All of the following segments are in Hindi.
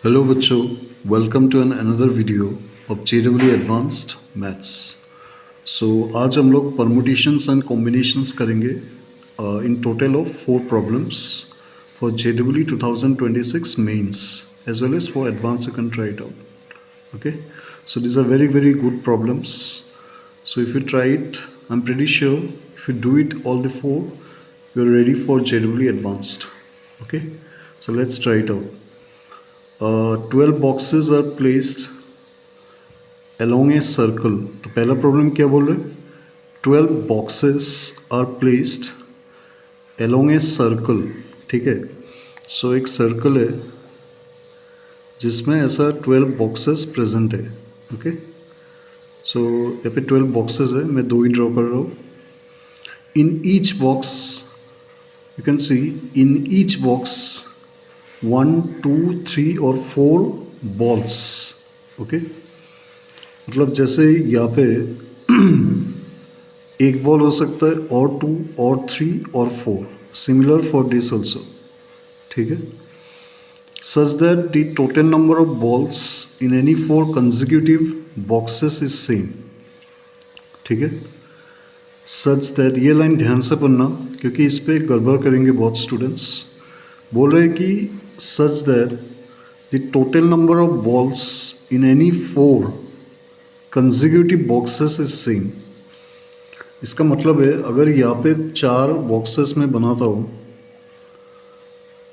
हेलो बच्चों, welcome to an another video of JEE advanced maths. So आज हम लोग परमुटेशंस एंड कॉम्बिनेशंस करेंगे in total of 4 problems for JEE 2026 mains as well as for advance you can try it out. Okay, so these are very good problems. So if you try it, I'm pretty sure if you do it all the 4, you're ready for JEE advanced. Okay, so let's try it out. 12 boxes are placed along a circle. तो पहला प्रॉब्लम क्या बोल रहे हैं? 12 boxes are placed along a circle. ठीक है, सो एक सर्कल है जिसमें ऐसा 12 बॉक्सेस प्रेजेंट है. ओके, सो यहाँ पे 12 बॉक्सेस है, मैं 2 ही ड्रॉ कर रहा हूँ. In each box you can see, in each box 1, 2, 3 और 4 बॉल्स. ओके, मतलब जैसे यहाँ पे एक बॉल हो सकता है और 2 और 3 और 4. Similar for this also. ठीक है, such that the total number of balls in any 4 consecutive boxes is same. ठीक है, such that, ये लाइन ध्यान से पढ़ना क्योंकि इस पे गड़बड़ करेंगे बहुत स्टूडेंट्स. बोल रहे हैं कि such that the total number of balls in any 4 consecutive boxes is same. इसका मतलब है अगर यहाँ पे 4 बॉक्सेस में बनाता हूँ,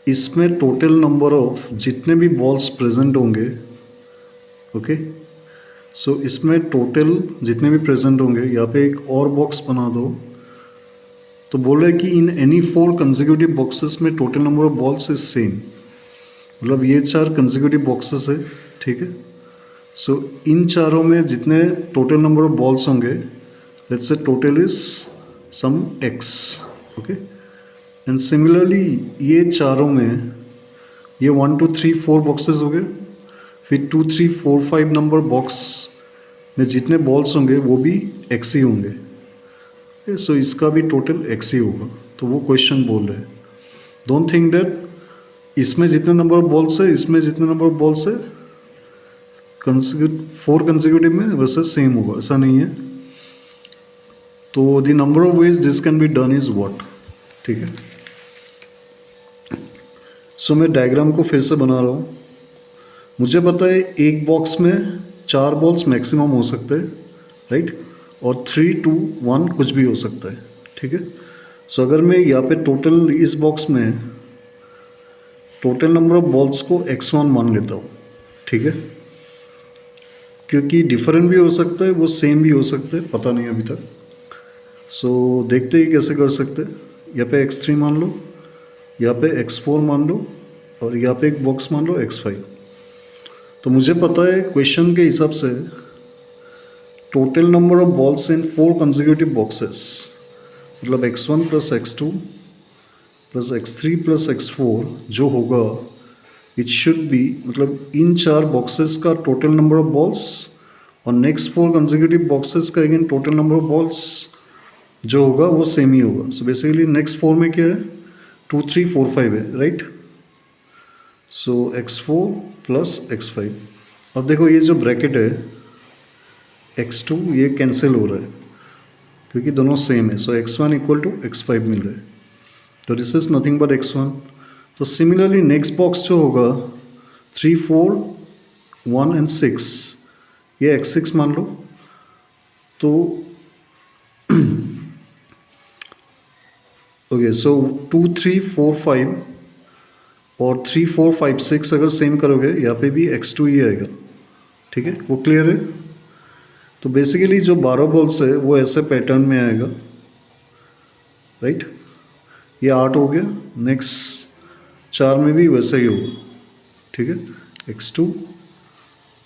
इसमें टोटल नंबर ऑफ जितने भी बॉल्स प्रेजेंट होंगे, ओके, सो इसमें टोटल जितने भी प्रेजेंट होंगे, यहाँ पे एक और बॉक्स बना दो. तो बोल रहे हैं कि इन एनी 4 कंसेक्यूटिव बॉक्सेस में total number of balls is same. मतलब ये 4 कंसेक्यूटिव बॉक्सेस है. ठीक है, सो इन चारों में जितने टोटल नंबर ऑफ बॉल्स होंगे, let's say total is sum x. Okay, and similarly ये चारों में ये 1, 2, 3, 4 बॉक्सेस हो गए. फिर 2, 3, 4, 5 नंबर बॉक्स में जितने बॉल्स होंगे वो भी x ही होंगे. सो इसका भी टोटल x ही होगा. तो वो क्वेश्चन बोल रहे हैं, डोंट थिंक दैट इसमें जितने नंबर ऑफ बॉल्स है, इसमें जितने नंबर ऑफ बॉल्स है 4 कंसेक्यूटिव में वैसे सेम होगा, ऐसा नहीं है. तो the number of ways this can be done is what. ठीक है, सो मैं डायग्राम को फिर से बना रहा हूँ. मुझे पता है एक बॉक्स में 4 बॉल्स मैक्सिमम हो सकते हैं, राइट, और 3, 2, 1 कुछ भी हो सकता है. ठीक है, सो अगर मैं यहाँ पे टोटल इस बॉक्स में टोटल नंबर ऑफ बॉल्स को x1 मान लेता हूँ. ठीक है, क्योंकि डिफरेंट भी हो सकता है, वो सेम भी हो सकते हैं, पता नहीं अभी तक. सो देखते ही कैसे कर सकते हैं. यहाँ पे x3 मान लो, यहाँ पे x4 मान लो, और यहाँ पे एक बॉक्स मान लो x5. तो मुझे पता है क्वेश्चन के हिसाब से total number of balls in 4 consecutive boxes, मतलब x1 plus x2 plus x3 plus x4 जो होगा, इट शुड बी, मतलब इन 4 बॉक्सेस का टोटल नंबर ऑफ बॉल्स और नेक्स्ट 4 कंसेक्यूटिव बॉक्सेस का again total number of balls जो होगा वो सेम ही होगा. सो बेसिकली नेक्स्ट 4 में क्या है, 2, 3, 4, 5 है, राइट. सो x4 प्लस x5. अब देखो ये जो ब्रैकेट है x2 ये कैंसिल हो रहा है क्योंकि दोनों सेम है. सो x1 इक्वल टू x5 मिल रहा है. तो this is nothing but x1. तो सिमिलरली नेक्स्ट बॉक्स जो होगा 3, 4, 1 एंड 6, ये x6 मान लो. तो ओके, सो 2, 3, 4, 5 और 3, 4, 5, 6 अगर सेम करोगे यहाँ पे भी x2 ही आएगा. ठीक है, वो क्लियर है. तो बेसिकली जो 12 बॉल्स है वो ऐसे पैटर्न में आएगा, राइट. ये 8 हो गया, नेक्स्ट 4 में भी वैसा ही होगा. ठीक है, x2,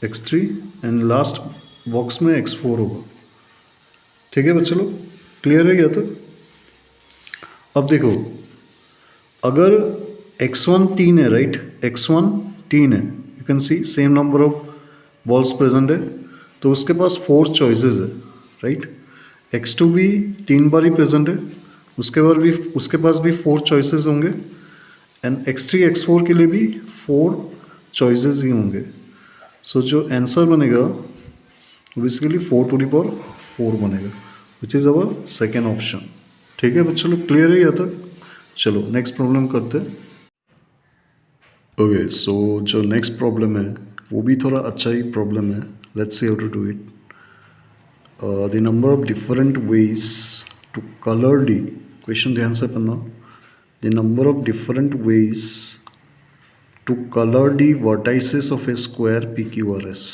x3 and last box में x4 होगा. ठीक है बच्चों लोग, क्लियर है यहाँ तक. अब देखो, अगर x1 3 है, राइट, x1 3 है, you can see same number of balls present है, तो उसके पास 4 चॉइसेस है, राइट. x2 भी 3 बार ही प्रेजेंट है, उसके पास भी 4 चॉइसेस होंगे. एंड x3 x4 के लिए भी 4 चॉइसेस ही होंगे। सो जो आंसर बनेगा बेसिकली 4⁴ बनेगा, which is our second option. ठीक है बच्चों लोग, क्लियर है यहाँ तक? चलो नेक्स्ट प्रॉब्लम करते हैं। ओके सो जो नेक्स्ट प्रॉब्लम है वो भी थोड़ा अच्छा ही प्रॉब्लम है। Let's see how to do it. The number of different ways to colour the, question ध्यान से पढ़ना। The number of different ways to colour the vertices of a square P Q R S.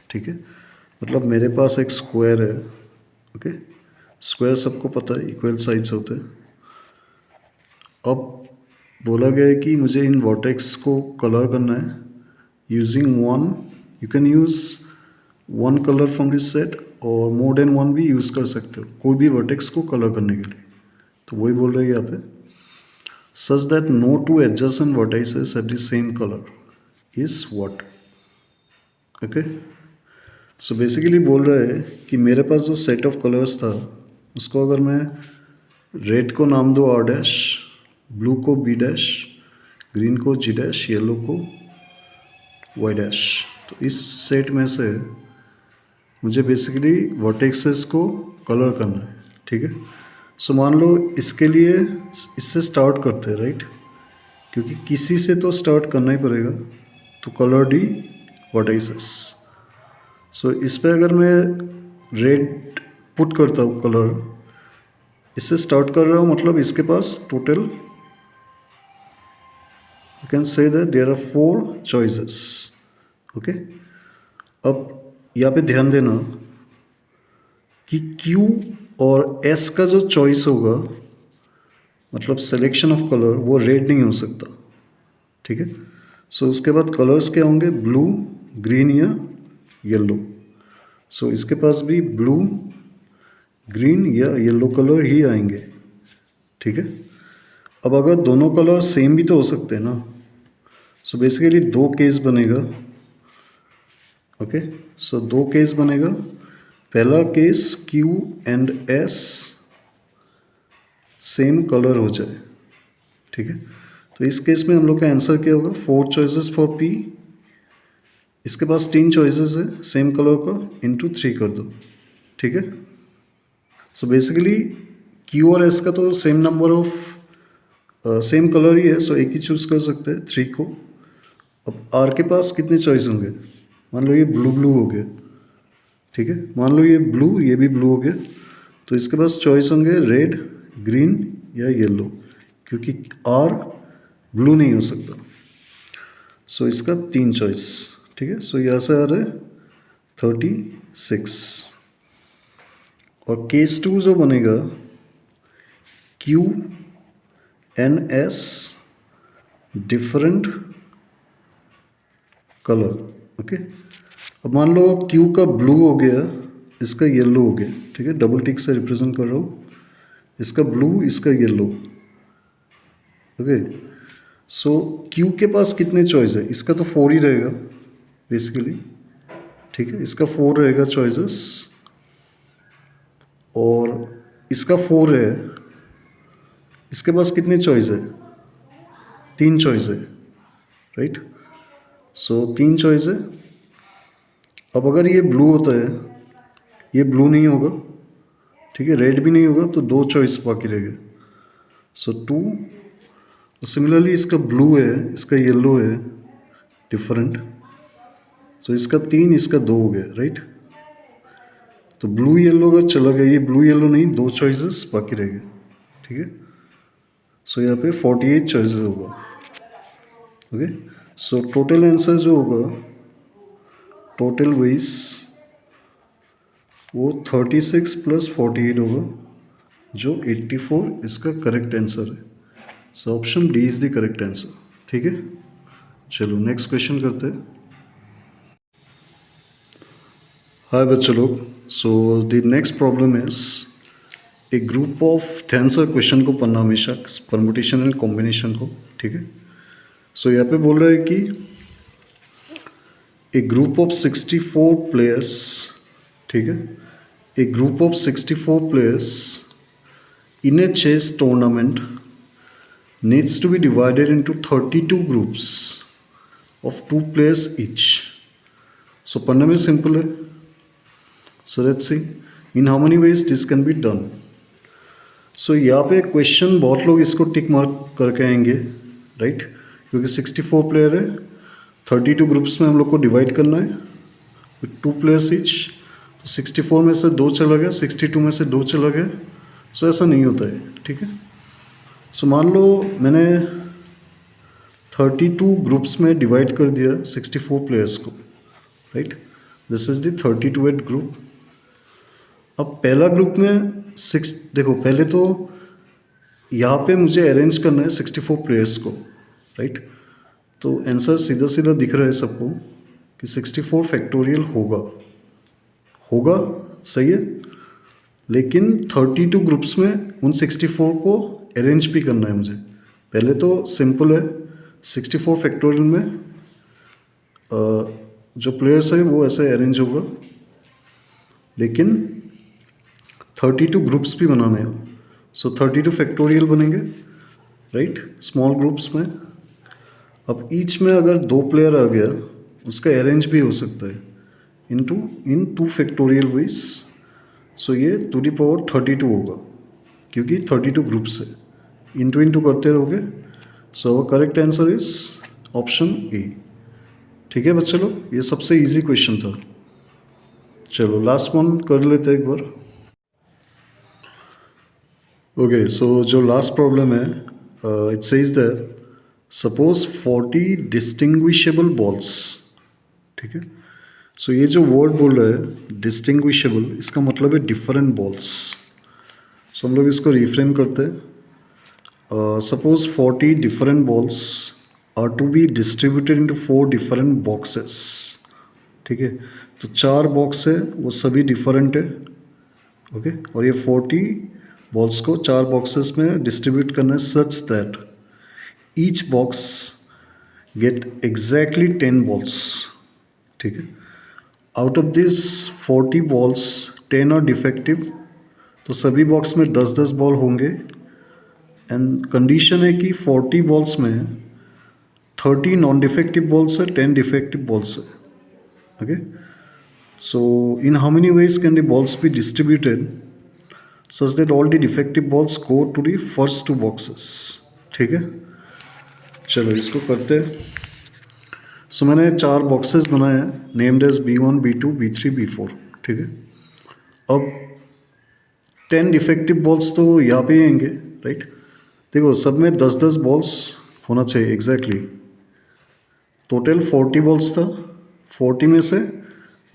ठीक है, मतलब मेरे पास एक स्क्वायर है। ओके, स्क्वायर सबको पता है इक्वल साइड्स होते हैं। अब बोला गया है कि मुझे इन वर्टेक्स को कलर करना है using one. You can use one colour from this set और मोर देन वन भी यूज़ कर सकते हो कोई भी वर्टेक्स को कलर करने के लिए। तो वही बोल रहे हैं यहाँ पे, such that no two adjacent vertices have the same colour is what. Okay, so basically बोल रहे हैं कि मेरे पास जो सेट ऑफ कलर्स था उसको अगर मैं रेड को नाम दो आर डैश, ब्लू को बी डैश, ग्रीन को जी डैश, येलो को वाई डैश, तो इस सेट में से मुझे बेसिकली वर्टेक्सेस को कलर करना है। ठीक है, सो मान लो इसके लिए इससे स्टार्ट करते हैं, राइट, क्योंकि किसी से तो स्टार्ट करना ही पड़ेगा। तो कलर डी वर्टेक्सेस। सो इस पे अगर मैं रेड पुट करता हूँ कलर, इससे स्टार्ट कर रहा हूँ, मतलब इसके पास total you can say that there are 4 choices. Okay, अब यहाँ पे ध्यान देना कि Q और S का जो चॉइस होगा, मतलब सिलेक्शन ऑफ कलर, वो रेड नहीं हो सकता। ठीक है, सो उसके बाद कलर्स क्या होंगे, ब्लू, ग्रीन या येलो। सो इसके पास भी ब्लू, ग्रीन या येलो कलर ही आएंगे। ठीक है, अब अगर दोनों कलर सेम भी तो हो सकते हैं ना। सो बेसिकली 2 केस बनेगा। ओके, सो 2 केस बनेगा। पहला case Q and S same colour हो जाए। ठीक है, तो इस केस में हम लोग का आंसर क्या होगा, 4 चॉइसेस फॉर P। इसके पास 3 चॉइसेस है, सेम कलर का इंटू 3 कर दो। ठीक है, सो बेसिकली Q और S का तो same number of same colour ही है, सो एक ही चूज़ कर सकते हैं 3 को। अब R के पास कितने चॉइस होंगे, मान लो ये ब्लू ब्लू हो गया। ठीक है, मान लो ये ब्लू, ये भी ब्लू हो गया, तो इसके पास चॉइस होंगे रेड, ग्रीन या येलो, क्योंकि R ब्लू नहीं हो सकता। सो इसका 3 चॉइस। ठीक है, सो यहाँ से आ रहा है 36। और केस 2 जो बनेगा Q and S different colour. Okay, अब मान लो Q का ब्लू हो गया, इसका येलो हो गया। ठीक है, डबल टिक से रिप्रेजेंट कर रहा हूँ, इसका ब्लू, इसका येलो। ओके, सो Q के पास कितने चॉइस है, इसका तो 4 ही रहेगा बेसिकली। ठीक है, इसका 4 रहेगा चॉइसेस, और इसका 4 है, इसके पास कितने चॉइस है, 3 चॉइस है, राइट। सो 3 चॉइस है। अब अगर ये ब्लू होता है, ये ब्लू नहीं होगा, ठीक है, रेड भी नहीं होगा, तो 2 चॉइस बाकी रह गए। सो 2। सिमिलरली इसका ब्लू है, इसका येलो है डिफरेंट, सो इसका 3, इसका 2 हो गया, राइट। तो ब्लू येलो अगर चला गया, ये ब्लू येलो नहीं, 2 चॉइसेस बाकी रह गए। ठीक है, सो यहाँ पे 48 चॉइसेस होगा। ओके, सो टोटल आंसर जो होगा, टोटल वेज, वो 36 + 48 होगा, जो 84 इसका करेक्ट आंसर है। So option D is the correct answer. ठीक है, चलो नेक्स्ट क्वेश्चन करते हैं। हाय बच्चों लोग, so the next problem is a group of, ध्यान से क्वेश्चन को पढ़ना हमेशा, परमुटेशन एंड कॉम्बिनेशन को। ठीक है, सो यहाँ पे बोल रहा है कि ए ग्रुप ऑफ 64 प्लेयर्स, ठीक है, a group of 64 players in a chess tournament needs to be divided into 32 groups of 2 players each. सो पढ़ने में सिंपल है. So let's see in how many ways this can be done. So यहाँ पे क्वेश्चन बहुत लोग इसको टिक मार्क करके आएंगे, राइट, क्योंकि 64 प्लेयर है, 32 ग्रुप्स में हम लोग को डिवाइड करना है विथ 2 players ईच. तो 64 में से 2 चला गया, 62 में से 2 चला गया. सो ऐसा नहीं होता है, ठीक है. सो मान लो मैंने 32 ग्रुप्स में डिवाइड कर दिया 64 प्लेयर्स को, right. This is the 32th group. अब पहला ग्रुप में देखो पहले तो यहाँ पे मुझे अरेंज करना है 64 प्लेयर्स को, राइट. तो आंसर सीधा सीधा दिख रहा है सबको कि 64 फैक्टोरियल होगा, सही है. लेकिन 32 ग्रुप्स में उन 64 को अरेंज भी करना है मुझे. पहले तो सिंपल है, 64 फैक्टोरियल में जो प्लेयर्स है वो ऐसे अरेंज होगा, लेकिन 32 ग्रुप्स भी बनाने हैं. सो 32 फैक्टोरियल बनेंगे, राइट, स्मॉल ग्रुप्स में. अब ईच में अगर 2 प्लेयर आ गया उसका अरेंज भी हो सकता है इन 2 फैक्टोरियल वेज. सो ये टू द पावर 32 होगा क्योंकि 32 ग्रुप्स है. इंटू करते रहोगे. So correct answer is option A. ठीक है बच्चे लोग, ये सबसे इजी क्वेश्चन था. चलो लास्ट वन कर लेते हैं एक बार. ओके, सो जो लास्ट प्रॉब्लम है, it says that suppose 40 distinguishable balls. ठीक है. सो ये जो वर्ड बोल रहा है डिस्टिंग्विशेबल, इसका मतलब है डिफरेंट बॉल्स. सो हम लोग इसको रिफ्रेम करते हैं. Suppose 40 different balls are to be distributed into 4 different boxes. ठीक है. तो 4 बॉक्स है, वो सभी डिफरेंट है. ओके. और ये 40 बॉल्स को 4 बॉक्सेस में डिस्ट्रीब्यूट करना है such that each box get exactly 10 balls. ठीक है. Out of this 40 balls 10 are defective. तो सभी बॉक्स में 10-10 बॉल होंगे. एंड कंडीशन है कि 40 बॉल्स में 30 नॉन डिफेक्टिव बॉल्स है, 10 डिफेक्टिव बॉल्स है. Okay. So in how many ways can the balls be distributed such that all the defective balls go to the first 2 boxes. ठीक है. चलो इसको करते हैं. सो मैंने 4 बॉक्सेस बनाए हैं, named as B1, B2, B3, B4. ठीक है. अब 10 डिफेक्टिव बॉल्स तो यहाँ पे ही आएंगे, राइट. देखो सब में 10-10 बॉल्स होना चाहिए एग्जैक्टली. टोटल 40 बॉल्स था, 40 में से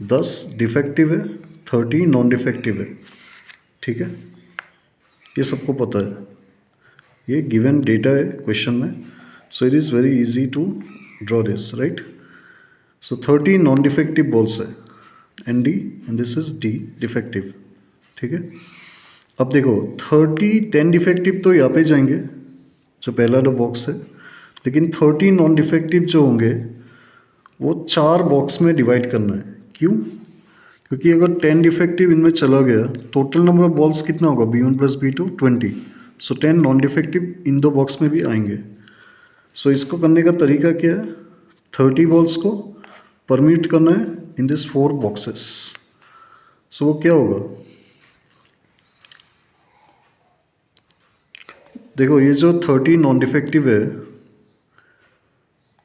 10 डिफेक्टिव है, 30 नॉन डिफेक्टिव है. ठीक है. ये सबको पता है, ये गिवन डेटा है क्वेश्चन में. So it is very easy to draw this, right. So 30 non defective balls है, ND, and this is D defective. ठीक है. अब देखो 30 10 डिफेक्टिव तो यहाँ पे जाएंगे जो पहला जो बॉक्स है, लेकिन 30 नॉन डिफेक्टिव जो होंगे वो 4 बॉक्स में डिवाइड करना है. क्यों? क्योंकि अगर 10 डिफेक्टिव इनमें चला गया, टोटल नंबर ऑफ बॉल्स कितना होगा, B1 + B2 20. सो 10 नॉन डिफेक्टिव इन 2 बॉक्स में भी आएंगे. सो इसको करने का तरीका क्या है, 30 बॉल्स को परमिट करना है इन दिस 4 बॉक्सेस. सो वो क्या होगा, देखो ये जो 30 नॉन डिफेक्टिव है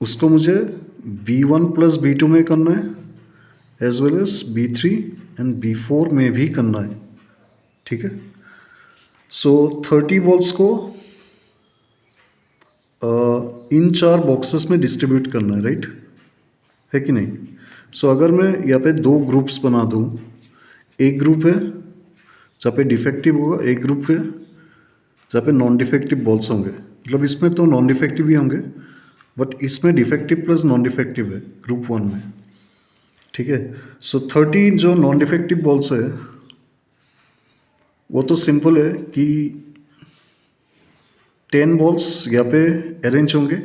उसको मुझे B1 + B2 में करना है as well as B3 and B4 में भी करना है. ठीक है. सो 30 बॉल्स को इन 4 बॉक्सेस में डिस्ट्रीब्यूट करना है, राइट है कि नहीं. सो अगर मैं यहाँ पे 2 ग्रुप्स बना दूँ, एक ग्रुप है जहाँ पे डिफेक्टिव होगा, एक ग्रुप है जहाँ पे नॉन डिफेक्टिव बॉल्स होंगे. मतलब इसमें तो नॉन डिफेक्टिव ही होंगे, बट इसमें डिफेक्टिव प्लस नॉन डिफेक्टिव है ग्रुप 1 में. ठीक है. सो 30 जो नॉन डिफेक्टिव बॉल्स है वो तो सिंपल है कि 10 बॉल्स यहाँ पे अरेंज होंगे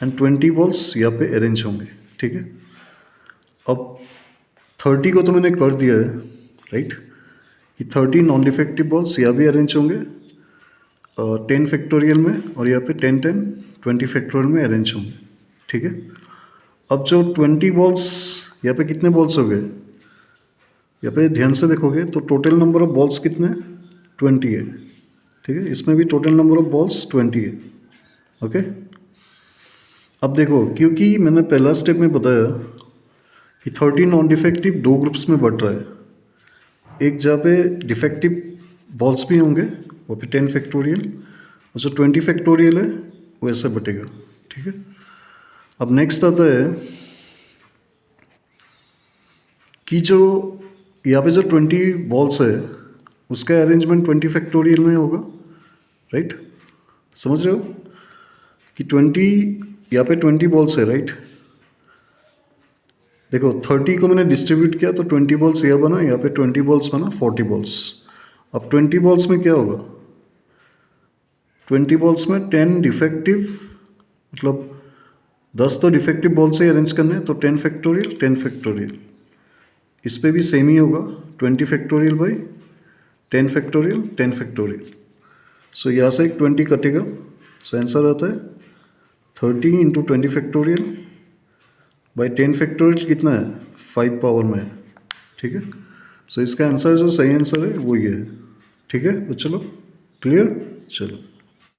एंड 20 बॉल्स यहाँ पे अरेंज होंगे. ठीक है. अब 30 को तो मैंने कर दिया है, राइट, कि 30 नॉन डिफेक्टिव बॉल्स यहाँ भी अरेंज होंगे 10 फैक्टोरियल में, और यहाँ पे 10 20 फैक्टोरियल में अरेंज होंगे. ठीक है. अब जो 20 बॉल्स, यहाँ पे कितने बॉल्स हो गए, यहाँ पे ध्यान से देखोगे तो टोटल नंबर ऑफ बॉल्स कितने, 20 है, ठीक है। इसमें भी टोटल नंबर ऑफ बॉल्स 20 है, ओके। अब देखो, क्योंकि मैंने पहला स्टेप में बताया कि 30 नॉन डिफेक्टिव दो ग्रुप्स में बट रहा है, एक जहाँ पे डिफेक्टिव बॉल्स भी होंगे वो पे 10 फैक्टोरियल, और जो 20 फैक्टोरियल है वो ऐसे बटेगा, ठीक है। अब नेक्स्ट आता है कि जो यहाँ पे जो 20 बॉल्स है उसका अरेंजमेंट 20 फैक्टोरियल में होगा, राइट। समझ रहे हो कि 20 यहाँ पे 20 बॉल्स है, राइट। देखो 30 को मैंने डिस्ट्रीब्यूट किया तो 20 बॉल्स यह बना, यहाँ पे 20 बॉल्स बना 40 बॉल्स। अब 20 बॉल्स में क्या होगा, 20 बॉल्स में 10 डिफेक्टिव, मतलब 10 तो डिफेक्टिव बॉल से अरेंज करने हैं, तो 10 फैक्टोरियल 10 फैक्टोरियल। इस पे भी सेम ही होगा, 20 फैक्टोरियल बाई 10 फैक्टोरियल 10 फैक्टोरियल। सो यहाँ से एक 20 कटेगा, सो आंसर आता है 30 इंटू 20 फैक्टोरियल बाई 10 फैक्टोरियल, कितना है 5 पावर में है, ठीक है। सो इसका आंसर जो सही आंसर है वो ये है, ठीक है। तो चलो क्लियर, चलो।